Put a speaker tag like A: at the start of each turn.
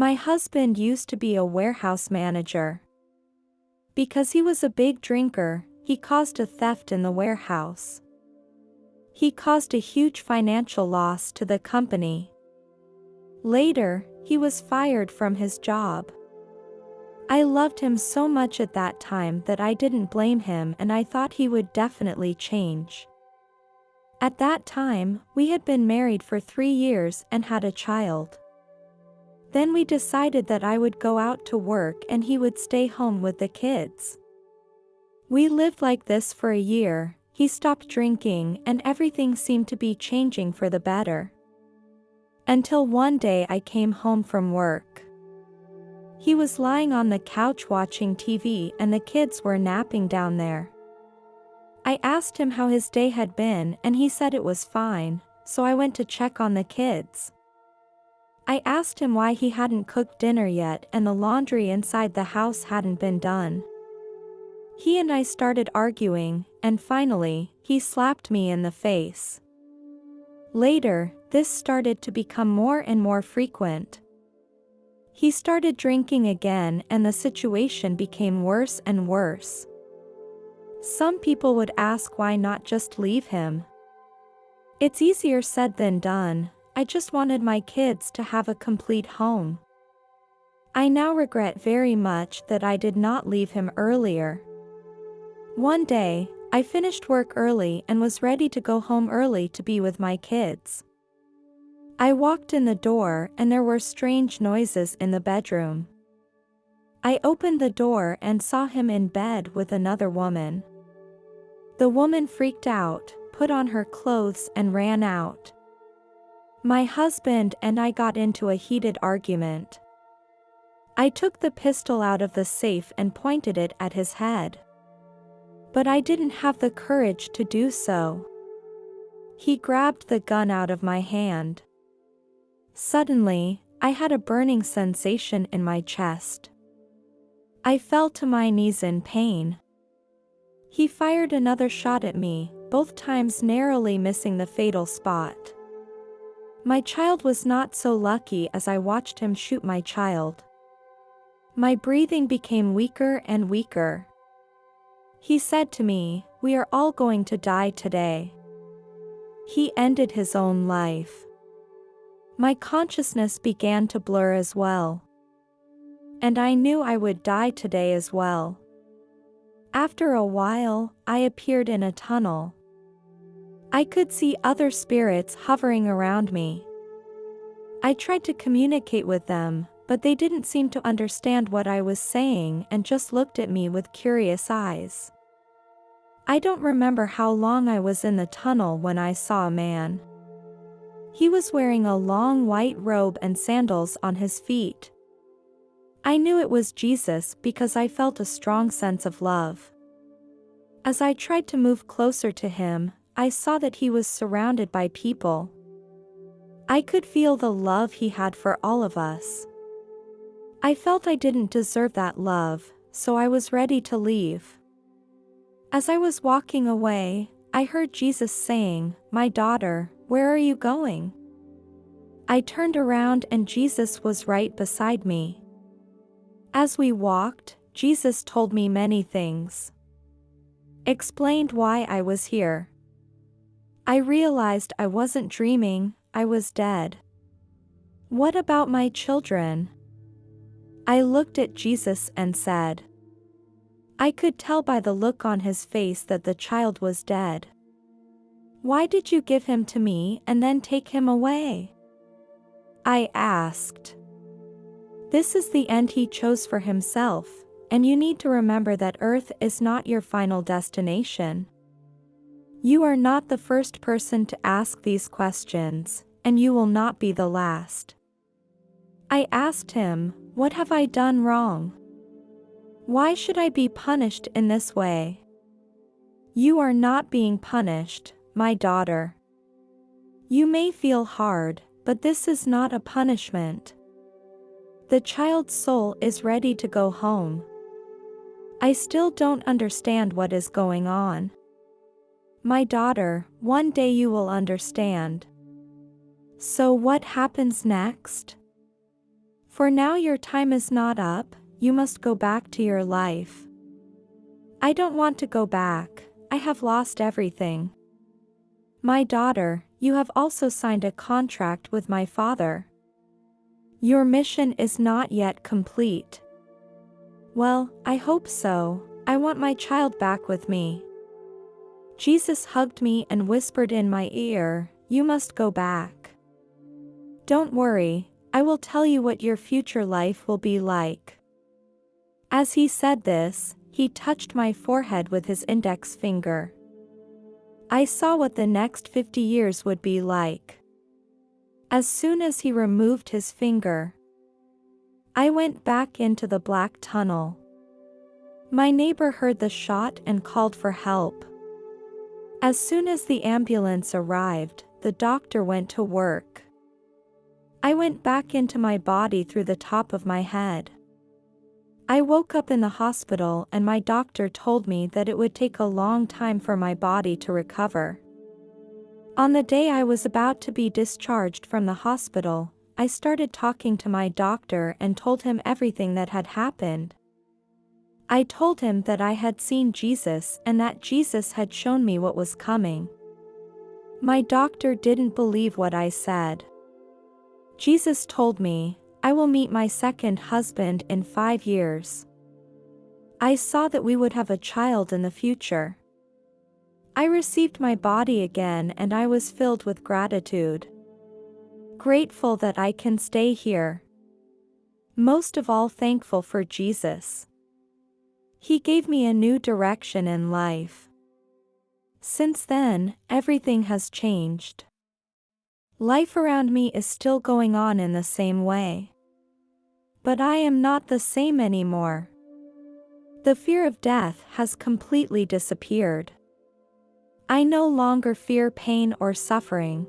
A: My husband used to be a warehouse manager. Because he was a big drinker, he caused a theft in the warehouse. He caused a huge financial loss to the company. Later, he was fired from his job. I loved him so much at that time that I didn't blame him, and I thought he would definitely change. At that time, we had been married for 3 years and had a child. Then we decided that I would go out to work and he would stay home with the kids. We lived like this for a year. He stopped drinking and everything seemed to be changing for the better. Until one day I came home from work. He was lying on the couch watching TV and the kids were napping down there. I asked him how his day had been and he said it was fine, so I went to check on the kids. I asked him why he hadn't cooked dinner yet and the laundry inside the house hadn't been done. He and I started arguing, and finally, he slapped me in the face. Later, this started to become more and more frequent. He started drinking again and the situation became worse and worse. Some people would ask why not just leave him. It's easier said than done. I just wanted my kids to have a complete home. I now regret very much that I did not leave him earlier. One day, I finished work early and was ready to go home early to be with my kids. I walked in the door and there were strange noises in the bedroom. I opened the door and saw him in bed with another woman. The woman freaked out, put on her clothes and ran out. My husband and I got into a heated argument. I took the pistol out of the safe and pointed it at his head. But I didn't have the courage to do so. He grabbed the gun out of my hand. Suddenly, I had a burning sensation in my chest. I fell to my knees in pain. He fired another shot at me, both times narrowly missing the fatal spot. My child was not so lucky as I watched him shoot my child. My breathing became weaker and weaker. He said to me, "We are all going to die today." He ended his own life. My consciousness began to blur as well. And I knew I would die today as well. After a while, I appeared in a tunnel. I could see other spirits hovering around me. I tried to communicate with them, but they didn't seem to understand what I was saying and just looked at me with curious eyes. I don't remember how long I was in the tunnel when I saw a man. He was wearing a long white robe and sandals on his feet. I knew it was Jesus because I felt a strong sense of love. As I tried to move closer to him, I saw that he was surrounded by people. I could feel the love he had for all of us. I felt I didn't deserve that love, so I was ready to leave. As I was walking away, I heard Jesus saying, "My daughter, where are you going?" I turned around and Jesus was right beside me. As we walked, Jesus told me many things. Explained why I was here. I realized I wasn't dreaming, I was dead. What about my children? I looked at Jesus and said. I could tell by the look on his face that the child was dead. Why did you give him to me and then take him away? I asked. This is the end he chose for himself, and you need to remember that Earth is not your final destination. You are not the first person to ask these questions, and you will not be the last. I asked him, "What have I done wrong? Why should I be punished in this way?" You are not being punished, my daughter. You may feel hard, but this is not a punishment. The child's soul is ready to go home. I still don't understand what is going on. My daughter, one day you will understand. So what happens next? For now your time is not up, you must go back to your life. I don't want to go back, I have lost everything. My daughter, you have also signed a contract with my father. Your mission is not yet complete. Well, I hope so, I want my child back with me. Jesus hugged me and whispered in my ear, you must go back. Don't worry, I will tell you what your future life will be like. As he said this, he touched my forehead with his index finger. I saw what the next 50 years would be like. As soon as he removed his finger, I went back into the black tunnel. My neighbor heard the shot and called for help. As soon as the ambulance arrived, the doctor went to work. I went back into my body through the top of my head. I woke up in the hospital and my doctor told me that it would take a long time for my body to recover. On the day I was about to be discharged from the hospital, I started talking to my doctor and told him everything that had happened. I told him that I had seen Jesus and that Jesus had shown me what was coming. My doctor didn't believe what I said. Jesus told me, I will meet my second husband in 5 years. I saw that we would have a child in the future. I received my body again and I was filled with gratitude. Grateful that I can stay here. Most of all thankful for Jesus. He gave me a new direction in life. Since then, everything has changed. Life around me is still going on in the same way. But I am not the same anymore. The fear of death has completely disappeared. I no longer fear pain or suffering.